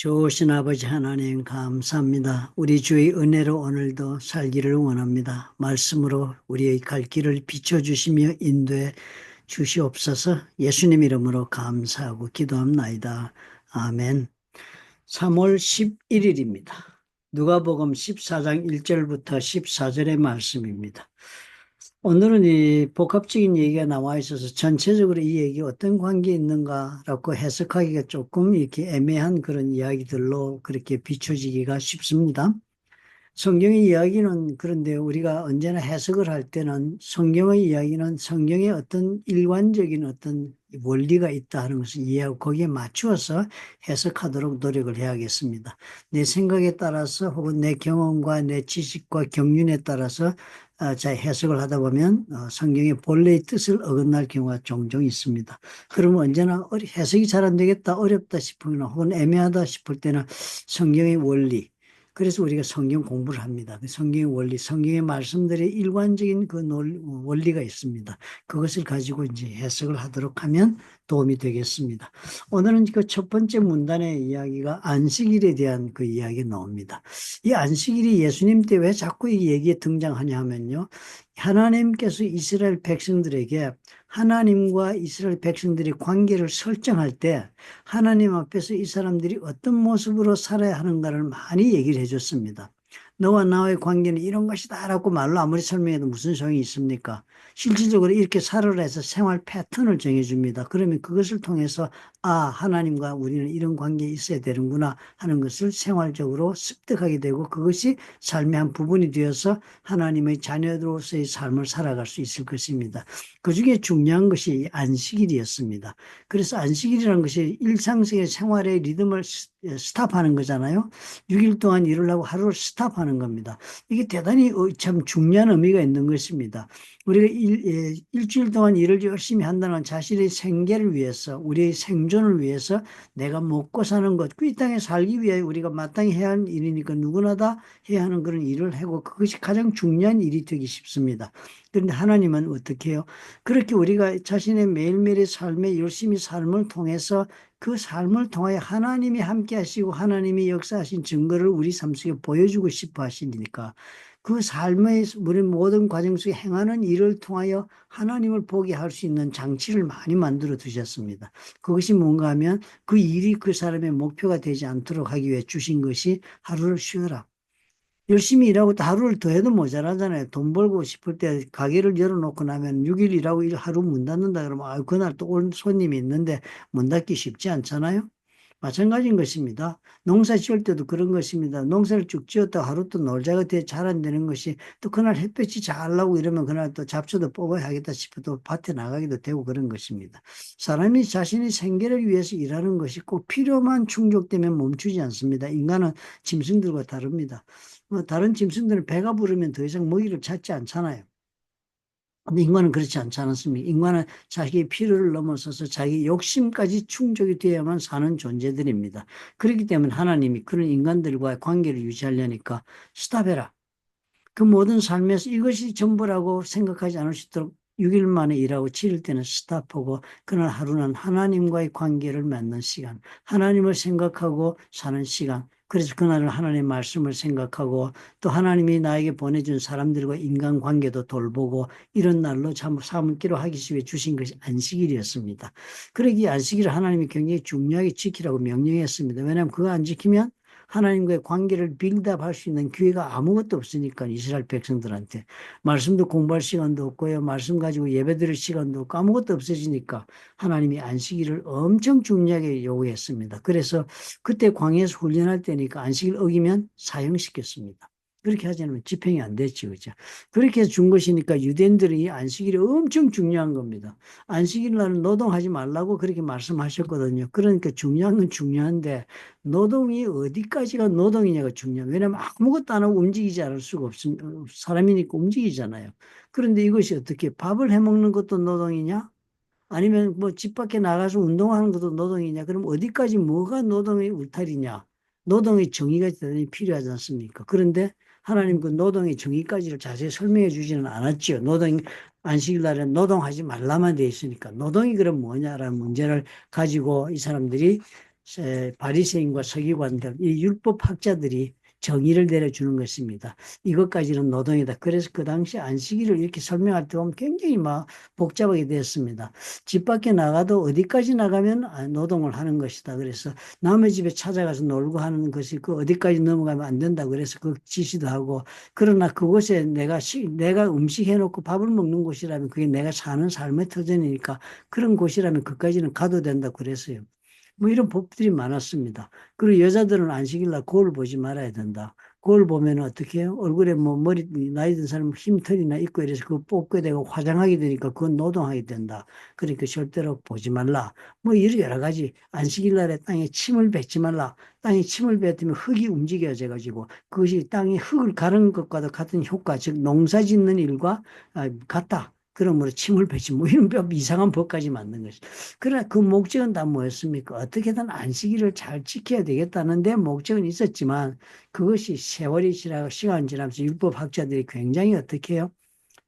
좋으신 아버지 하나님 감사합니다. 우리 주의 은혜로 오늘도 살기를 원합니다. 말씀으로 우리의 갈 길을 비춰주시며 인도해 주시옵소서. 예수님 이름으로 감사하고 기도합나이다. 아멘. 3월 11일입니다. 누가복음 14장 1절부터 14절의 말씀입니다. 오늘은 이 복합적인 얘기가 나와 있어서 전체적으로 이 얘기 어떤 관계에 있는가라고 해석하기가 조금 이렇게 애매한 그런 이야기들로 그렇게 비춰지기가 쉽습니다. 성경의 이야기는 그런데 우리가 언제나 해석을 할 때는 성경의 이야기는 성경의 어떤 일관적인 어떤 원리가 있다 하는 것을 이해하고 거기에 맞추어서 해석하도록 노력을 해야겠습니다. 내 생각에 따라서 혹은 내 경험과 내 지식과 경륜에 따라서 잘 해석을 하다 보면 성경의 본래의 뜻을 어긋날 경우가 종종 있습니다. 그러면 언제나 해석이 잘 안 되겠다, 어렵다 싶으면 혹은 애매하다 싶을 때는 성경의 원리, 그래서 우리가 성경 공부를 합니다. 성경의 원리, 성경의 말씀들의 일관적인 그 원리가 있습니다. 그것을 가지고 이제 해석을 하도록 하면 도움이 되겠습니다. 오늘은 그 첫 번째 문단의 이야기가 안식일에 대한 그 이야기가 나옵니다. 이 안식일이 예수님 때 왜 자꾸 이 얘기에 등장하냐 하면요. 하나님께서 이스라엘 백성들에게 하나님과 이스라엘 백성들의 관계를 설정할 때 하나님 앞에서 이 사람들이 어떤 모습으로 살아야 하는가를 많이 얘기를 해줬습니다. 너와 나의 관계는 이런 것이다 라고 말로 아무리 설명해도 무슨 소용이 있습니까? 실질적으로 이렇게 살아라 해서 생활 패턴을 정해줍니다. 그러면 그것을 통해서 하나님과 우리는 이런 관계에 있어야 되는구나 하는 것을 생활적으로 습득하게 되고 그것이 삶의 한 부분이 되어서 하나님의 자녀로서의 삶을 살아갈 수 있을 것입니다. 그 중에 중요한 것이 안식일이었습니다. 그래서 안식일이라는 것이 일상적인 생활의 리듬을 스탑하는 거잖아요. 6일 동안 일을 하고 하루를 스탑하는 겁니다. 이게 대단히 참 중요한 의미가 있는 것입니다. 우리가 일주일 동안 일을 열심히 한다는 자신의 생계를 위해서, 우리의 생존을 위해서 내가 먹고 사는 것, 이 땅에 살기 위해 우리가 마땅히 해야 하는 일이니까 누구나 다 해야 하는 그런 일을 하고 그것이 가장 중요한 일이 되기 쉽습니다. 그런데 하나님은 어떻게 해요? 그렇게 우리가 자신의 매일매일의 삶에 열심히 삶을 통해서 그 삶을 통하여 하나님이 함께 하시고 하나님이 역사하신 증거를 우리 삶 속에 보여주고 싶어 하시니까 그 삶의 우리 모든 과정 속에 행하는 일을 통하여 하나님을 보게 할 수 있는 장치를 많이 만들어 두셨습니다. 그것이 뭔가 하면 그 일이 그 사람의 목표가 되지 않도록 하기 위해 주신 것이 하루를 쉬어라. 열심히 일하고 또 하루를 더 해도 모자라잖아요. 돈 벌고 싶을 때 가게를 열어놓고 나면 6일 일하고 하루 문 닫는다 그러면 그날 또 올 손님이 있는데 문 닫기 쉽지 않잖아요. 마찬가지인 것입니다. 농사 지을 때도 그런 것입니다. 농사를 쭉 지었다 하루 또 놀자가 잘 안 되는 것이 또 그날 햇볕이 잘 나고 이러면 그날 또 잡초도 뽑아야 하겠다 싶어도 밭에 나가기도 되고 그런 것입니다. 사람이 자신의 생계를 위해서 일하는 것이 꼭 필요만 충족되면 멈추지 않습니다. 인간은 짐승들과 다릅니다. 다른 짐승들은 배가 부르면 더 이상 먹이를 찾지 않잖아요. 근데 인간은 그렇지 않지 않습니까? 인간은 자기의 필요를 넘어서서 자기 욕심까지 충족이 되어야만 사는 존재들입니다. 그렇기 때문에 하나님이 그런 인간들과의 관계를 유지하려니까 스탑해라. 그 모든 삶에서 이것이 전부라고 생각하지 않을 수 있도록 6일 만에 일하고 7일 때는 스탑하고 그날 하루는 하나님과의 관계를 맺는 시간, 하나님을 생각하고 사는 시간, 그래서 그날은 하나님의 말씀을 생각하고 또 하나님이 나에게 보내준 사람들과 인간관계도 돌보고 이런 날로 삼기로 하기 위해 주신 것이 안식일이었습니다. 그러기에 안식일을 하나님이 굉장히 중요하게 지키라고 명령했습니다. 왜냐하면 그거 안 지키면 하나님과의 관계를 빌드업할 수 있는 기회가 아무것도 없으니까 이스라엘 백성들한테 말씀도 공부할 시간도 없고요. 말씀 가지고 예배드릴 시간도 없고 아무것도 없어지니까 하나님이 안식일을 엄청 중요하게 요구했습니다. 그래서 그때 광야에서 훈련할 때니까 안식일 어기면 사형시켰습니다. 그렇게 하지 않으면 집행이 안 됐지, 그죠? 그렇게 해서 준 것이니까 유대인들이 이 안식일이 엄청 중요한 겁니다. 안식일 날은 노동하지 말라고 그렇게 말씀하셨거든요. 그러니까 중요한 건 중요한데 노동이 어디까지가 노동이냐가 중요해요. 왜냐하면 아무것도 안 하고 움직이지 않을 수가 없습니다. 사람이니까 움직이잖아요. 그런데 이것이 어떻게 밥을 해먹는 것도 노동이냐? 아니면 뭐 집 밖에 나가서 운동하는 것도 노동이냐? 그럼 어디까지 뭐가 노동의 울타리냐? 노동의 정의가 대단히 필요하지 않습니까? 그런데 하나님 그 노동의 정의까지를 자세히 설명해 주지는 않았죠. 안식일 날에 노동하지 말라만 돼 있으니까. 노동이 그럼 뭐냐라는 문제를 가지고 이 사람들이 바리새인과 서기관들, 이 율법학자들이 정의를 내려주는 것입니다. 이것까지는 노동이다. 그래서 그 당시 안식일을 이렇게 설명할 때 보면 굉장히 막 복잡하게 됐습니다. 집 밖에 나가도 어디까지 나가면 노동을 하는 것이다. 그래서 남의 집에 찾아가서 놀고 하는 것이 그 어디까지 넘어가면 안 된다. 그래서 그 지시도 하고, 그러나 그곳에 내가 음식 해놓고 밥을 먹는 곳이라면 그게 내가 사는 삶의 터전이니까 그런 곳이라면 그까지는 가도 된다. 그랬어요. 뭐 이런 법들이 많았습니다. 그리고 여자들은 안식일 날 거울 보지 말아야 된다. 거울 보면 어떻게 해요? 얼굴에 뭐 머리, 나이 든 사람 흰털이나 있고 이래서 그거 뽑게 되고 화장하게 되니까 그건 노동하게 된다. 그러니까 절대로 보지 말라. 뭐 이런 여러 가지 안식일 날에 땅에 침을 뱉지 말라. 땅에 침을 뱉으면 흙이 움직여져 가지고 그것이 땅에 흙을 가르는 것과도 같은 효과, 즉 농사 짓는 일과 같다. 그러므로 침을 뱉지 뭐 이런 이상한 법까지 만든 것이. 그러나 그 목적은 다 뭐였습니까? 어떻게든 안식일을 잘 지켜야 되겠다는 데 목적은 있었지만 그것이 세월이 지나고 시간 지나면서 율법학자들이 굉장히 어떻게 해요?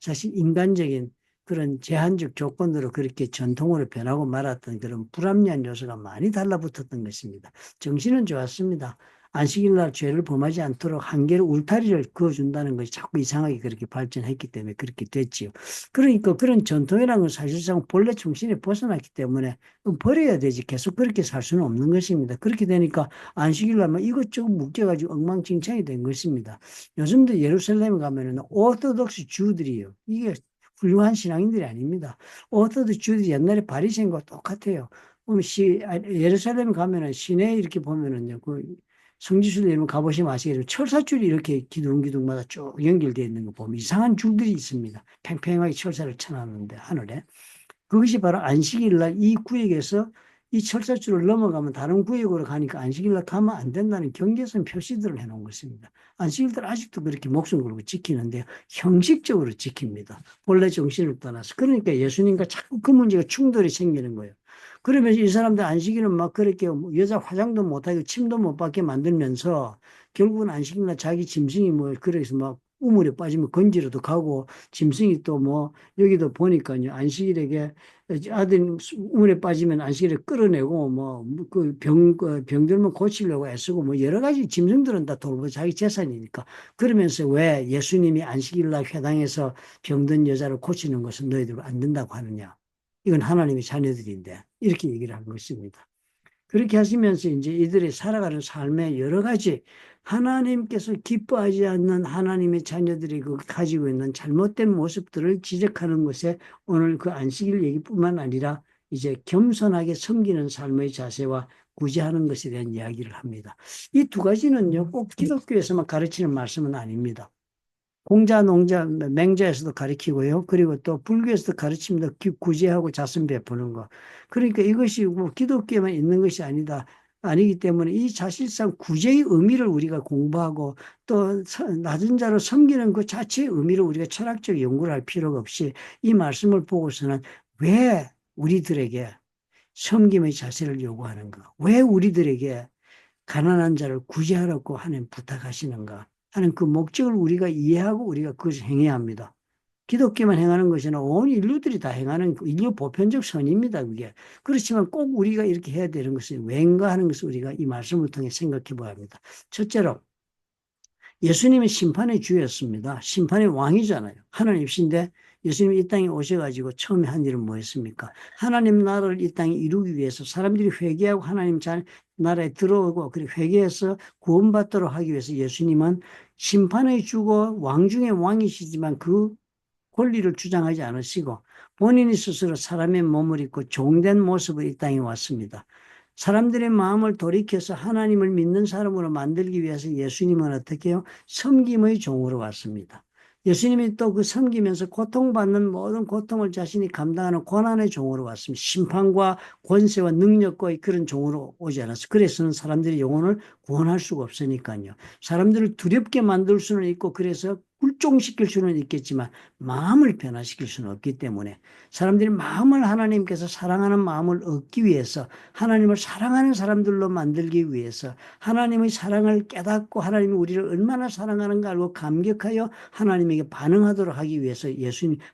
사실 인간적인 그런 제한적 조건으로 그렇게 전통으로 변하고 말았던 그런 불합리한 요소가 많이 달라붙었던 것입니다. 정신은 좋았습니다. 안식일 날 죄를 범하지 않도록 한계를 울타리를 그어준다는 것이 자꾸 이상하게 그렇게 발전했기 때문에 그렇게 됐지요. 그러니까 그런 전통이라는 건 사실상 본래 중심에 벗어났기 때문에 버려야 되지. 계속 그렇게 살 수는 없는 것입니다. 그렇게 되니까 안식일 날만 이것저것 묶여가지고 엉망진창이 된 것입니다. 요즘도 예루살렘에 가면은 오토독스 주들이요. 이게 훌륭한 신앙인들이 아닙니다. 오토독스 주들이 옛날에 바리새인과 똑같아요. 보면 예루살렘 가면은 시내에 이렇게 보면은요, 그 성지순례 이런 가보시면 아시겠지만 철사줄이 이렇게 기둥기둥마다 쭉 연결되어 있는 거 보면 이상한 줄들이 있습니다. 팽팽하게 철사를 쳐놨는데 하늘에. 그것이 바로 안식일 날 이 구역에서 이 철사줄을 넘어가면 다른 구역으로 가니까 안식일 날 가면 안 된다는 경계선 표시들을 해놓은 것입니다. 안식일들 아직도 그렇게 목숨 걸고 지키는데 형식적으로 지킵니다. 본래 정신을 떠나서. 그러니까 예수님과 자꾸 그 문제가 충돌이 생기는 거예요. 그러면서 이 사람들 안식일은 막 그렇게 여자 화장도 못하고 침도 못 받게 만들면서 결국은 안식일 날 자기 짐승이 뭐 그래서 막 우물에 빠지면 건지러도 가고 짐승이 또 뭐 여기도 보니까요 안식일에게 아들 우물에 빠지면 안식일에 끌어내고 뭐 그 병들면 고치려고 애쓰고 뭐 여러 가지 짐승들은 다 돌보 자기 재산이니까 그러면서 왜 예수님이 안식일 날 회당에서 병든 여자를 고치는 것은 너희들 안 된다고 하느냐? 이건 하나님의 자녀들인데 이렇게 얘기를 한 것입니다. 그렇게 하시면서 이제 이들이 살아가는 삶의 여러 가지 하나님께서 기뻐하지 않는 하나님의 자녀들이 그 가지고 있는 잘못된 모습들을 지적하는 것에 오늘 그 안식일 얘기뿐만 아니라 이제 겸손하게 섬기는 삶의 자세와 구제하는 것에 대한 이야기를 합니다. 이 두 가지는요, 꼭 기독교에서만 가르치는 말씀은 아닙니다. 공자, 농자, 맹자에서도 가르치고요. 그리고 또 불교에서도 가르칩니다. 구제하고 자선 베푸는 거. 그러니까 이것이 뭐 기독교에만 있는 것이 아니기 때문에 이 사실상 구제의 의미를 우리가 공부하고 또 낮은 자로 섬기는 그 자체의 의미를 우리가 철학적 연구를 할 필요가 없이 이 말씀을 보고서는 왜 우리들에게 섬김의 자세를 요구하는가? 왜 우리들에게 가난한 자를 구제하라고 하는 부탁하시는가 하는 그 목적을 우리가 이해하고 우리가 그것을 행해야 합니다. 기독교만 행하는 것이 아니라 온 인류들이 다 행하는 인류 보편적 선입니다. 그게. 그렇지만 꼭 우리가 이렇게 해야 되는 것은 왠가 하는 것을 우리가 이 말씀을 통해 생각해 봐야 합니다. 첫째로 예수님은 심판의 주였습니다. 심판의 왕이잖아요. 하나님이신데 예수님이 이 땅에 오셔가지고 처음에 한 일은 뭐였습니까? 하나님 나라를 이 땅에 이루기 위해서 사람들이 회개하고 하나님 나라에 들어오고 그리고 회개해서 구원받도록 하기 위해서 예수님은 심판의 주고 왕 중의 왕이시지만 그 권리를 주장하지 않으시고 본인이 스스로 사람의 몸을 입고 종된 모습으로 이 땅에 왔습니다. 사람들의 마음을 돌이켜서 하나님을 믿는 사람으로 만들기 위해서 예수님은 어떻게 해요? 섬김의 종으로 왔습니다. 예수님이 또 그 섬기면서 고통받는 모든 고통을 자신이 감당하는 고난의 종으로 왔습니다. 심판과 권세와 능력과 그런 종으로 오지 않았어요. 그래서는 사람들이 영혼을 구원할 수가 없으니까요. 사람들을 두렵게 만들 수는 있고 그래서 굴종시킬 수는 있겠지만 마음을 변화시킬 수는 없기 때문에 사람들이 마음을 하나님께서 사랑하는 마음을 얻기 위해서 하나님을 사랑하는 사람들로 만들기 위해서 하나님의 사랑을 깨닫고 하나님이 우리를 얼마나 사랑하는가 알고 감격하여 하나님에게 반응하도록 하기 위해서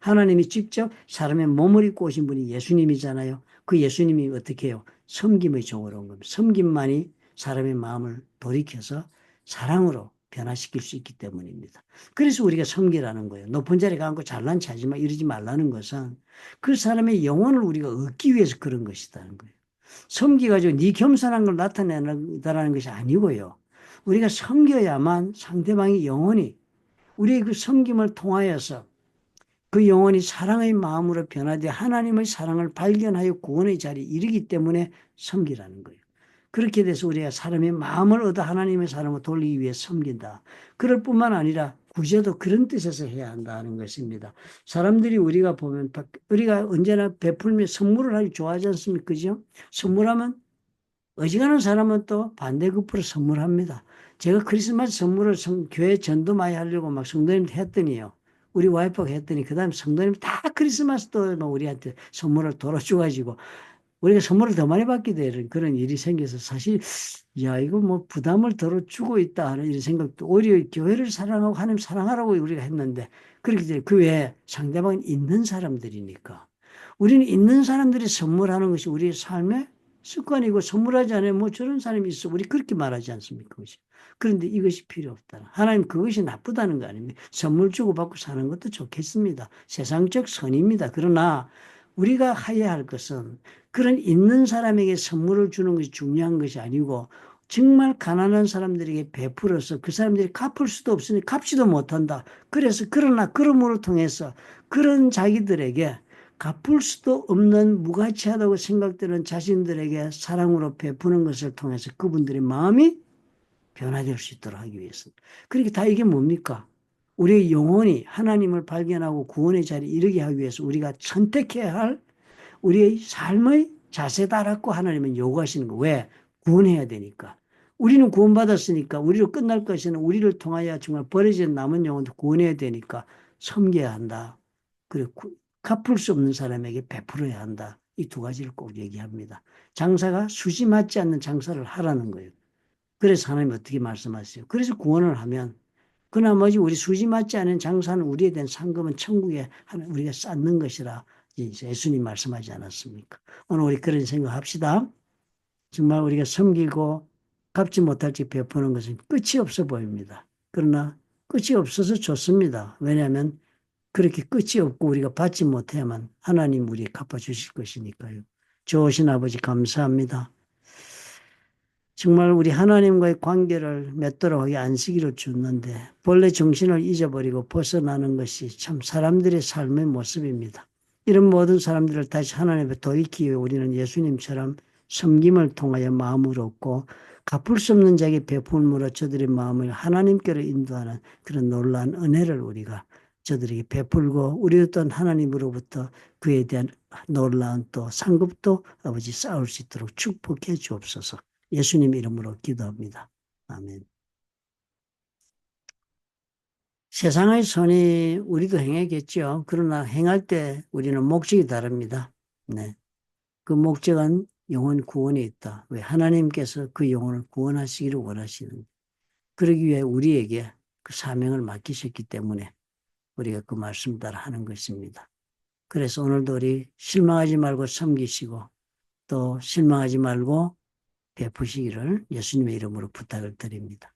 하나님이 직접 사람의 몸을 입고 오신 분이 예수님이잖아요. 그 예수님이 어떻게 해요? 섬김의 종으로 온 겁니다. 섬김만이 사람의 마음을 돌이켜서 사랑으로 변화시킬 수 있기 때문입니다. 그래서 우리가 섬기라는 거예요. 높은 자리에 가고 잘난 체하지만 이러지 말라는 것은 그 사람의 영혼을 우리가 얻기 위해서 그런 것이라는 거예요. 섬기가지고 네 겸손한 걸 나타내다라는 것이 아니고요. 우리가 섬겨야만 상대방의 영혼이 우리의 그 섬김을 통하여서 그 영혼이 사랑의 마음으로 변화되어 하나님의 사랑을 발견하여 구원의 자리에 이르기 때문에 섬기라는 거예요. 그렇게 돼서 우리가 사람의 마음을 얻어 하나님의 사랑을 돌리기 위해 섬긴다. 그럴 뿐만 아니라 구제도 그런 뜻에서 해야 한다는 것입니다. 사람들이 우리가 보면 우리가 언제나 베풀며 선물을 하기 좋아하지 않습니까? 그죠? 선물하면 어지간한 사람은 또 반대급부로 선물합니다. 제가 크리스마스 선물을 교회 전도 많이 하려고 막 성도님한테 했더니요. 우리 와이프가 했더니 그 다음에 성도님 다 크리스마스 또 우리한테 선물을 돌아줘가지고 우리가 선물을 더 많이 받게 되는 그런 일이 생겨서 사실 야 이거 뭐 부담을 덜어 주고 있다 하는 이런 생각도 오히려 교회를 사랑하고 하나님 사랑하라고 우리가 했는데 그렇게 되면 그 외에 상대방은 있는 사람들이니까 우리는 있는 사람들이 선물하는 것이 우리의 삶의 습관이고 선물하지 않으면 뭐 저런 사람이 있어 우리 그렇게 말하지 않습니까? 그것이. 그런데 이것이 필요 없다. 하나님 그것이 나쁘다는 거 아닙니까? 선물 주고받고 사는 것도 좋겠습니다. 세상적 선입니다. 그러나 우리가 해야 할 것은 그런 있는 사람에게 선물을 주는 것이 중요한 것이 아니고 정말 가난한 사람들에게 베풀어서 그 사람들이 갚을 수도 없으니 갚지도 못한다. 그래서 그러나 그러므로 통해서 그런 자기들에게 갚을 수도 없는 무가치하다고 생각되는 자신들에게 사랑으로 베푸는 것을 통해서 그분들의 마음이 변화될 수 있도록 하기 위해서. 그러니까 다 이게 뭡니까? 우리의 영혼이 하나님을 발견하고 구원의 자리에 이르게 하기 위해서 우리가 선택해야 할 우리의 삶의 자세다라고 하나님은 요구하시는 거. 왜? 구원해야 되니까. 우리는 구원받았으니까 우리로 끝날 것이는 우리를 통하여 정말 버려진 남은 영혼도 구원해야 되니까 섬겨야 한다. 그리고 갚을 수 없는 사람에게 베풀어야 한다. 이 두 가지를 꼭 얘기합니다. 장사가 수지 맞지 않는 장사를 하라는 거예요. 그래서 하나님 어떻게 말씀하세요? 그래서 구원을 하면 그 나머지 우리 수지 맞지 않은 장사는 우리에 대한 상금은 천국에 우리가 쌓는 것이라 예수님 말씀하지 않았습니까? 오늘 우리 그런 생각합시다. 정말 우리가 섬기고 갚지 못할지 베푸는 것은 끝이 없어 보입니다. 그러나 끝이 없어서 좋습니다. 왜냐하면 그렇게 끝이 없고 우리가 받지 못해야만 하나님 우리 갚아주실 것이니까요. 좋으신 아버지 감사합니다. 정말 우리 하나님과의 관계를 맺도록 하게 안식일을 줬는데 본래 정신을 잊어버리고 벗어나는 것이 참 사람들의 삶의 모습입니다. 이런 모든 사람들을 다시 하나님 앞에 돌이키기 위해 우리는 예수님처럼 섬김을 통하여 마음을 얻고 갚을 수 없는 자에게 베풀므로 저들의 마음을 하나님께로 인도하는 그런 놀라운 은혜를 우리가 저들에게 베풀고 우리도 또한 하나님으로부터 그에 대한 놀라운 또 상급도 아버지 쌓을 수 있도록 축복해 주옵소서. 예수님 이름으로 기도합니다. 아멘. 세상의 선이 우리도 행하겠죠. 그러나 행할 때 우리는 목적이 다릅니다. 네. 그 목적은 영혼 구원에 있다. 왜? 하나님께서 그 영혼을 구원하시기를 원하시는. 그러기 위해 우리에게 그 사명을 맡기셨기 때문에 우리가 그 말씀 따라 하는 것입니다. 그래서 오늘도 우리 실망하지 말고 섬기시고 또 실망하지 말고 베푸시기를 예수님의 이름으로 부탁을 드립니다.